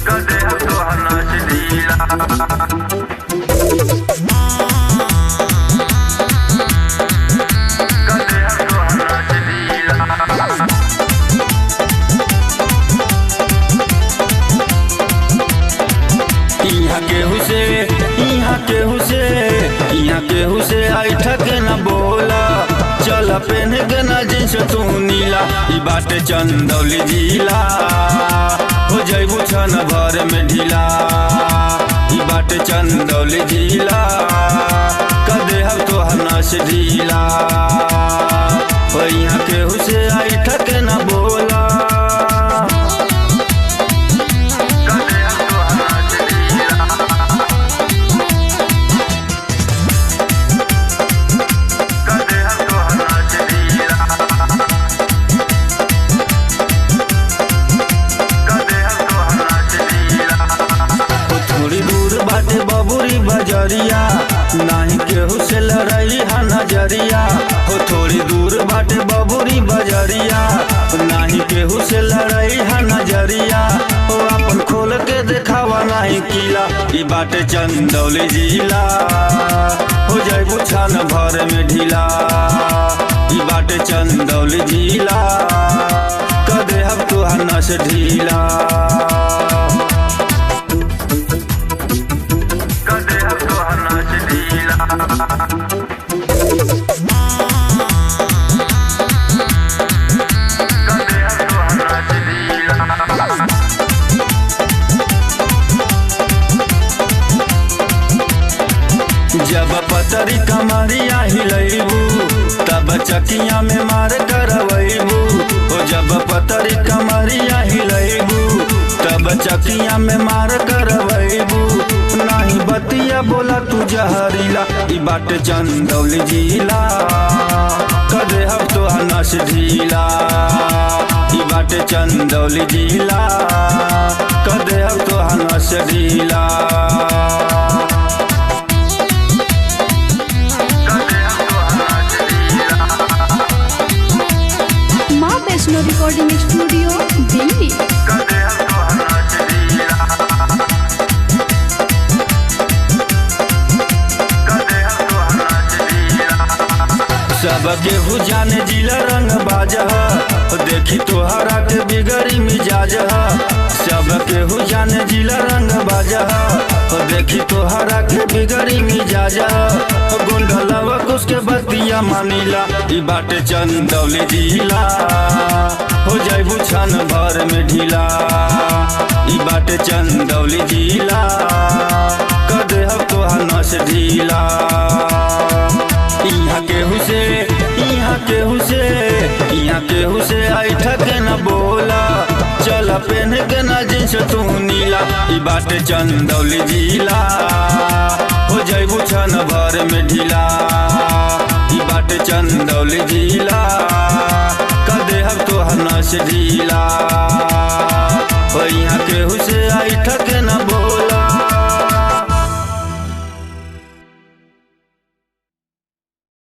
कदे हम तो नाच ढीला कदे हम तो नाच ढीला यहाँ केहू से आई ठके न बोला चल पेन के न जींस तू नीला ई बाटे चंदौली जिला हो जैबू छन भर में ढीला ई बाटे चंदौली जिला कदे हम तो नस ढीला हो यहाँ केहू से आई ठके न बोला बबुरी बजरिया नहीं केहू से लड़ाई हा नजरिया हो थोड़ी दूर बाटे बबुरी बजरिया नहीं केहू से लड़ाई हा नजरिया हो अपन खोल के देखावा नहीं किला ई बाटे चंदौली जिला हो जैबू छन भर में ढीला ई बाटे चंदौली जिला कदे हम तो नस ढीला जब पतरी कमरिया हिलैबू तब चकिया में मार करवैबू हो जब पतरी कमरिया हिलैबू तब चकिया में मार करवैबू नहीं बतिया बोला तू जहरीला ई बाटे चंदौली जिला कदे हम तो नस ढीला ई बाटे चंदौली जिला कदे हम तो नस ढीला माँ वैष्णो रिकॉर्डिंग स्टूडियो दिल्ली। सब केहू जाने जिला रंग बाजा देखी तोहरा के बिगड़ी मिजाज सब केहू जाने जिला रंग बाजा देखी तोहरा के बिगड़ी मिजाज गुंडलवा उसके बतिया मानीला ई बाटे चंदौली जिला हो जैबू छन भर में ढीला ई बाटे चंदौली जिला कदे हम तो नस ढीला यहाँ केहू से आई ठके न बोला चल पेन के न जींस तू नीला ई बाटे चंदौली जिला हो जैबू छन भर में ढीला ई बाटे चंदौली जिला कदे हम तो नस ढीला हो यहाँ केहू से आई ठके न बोला।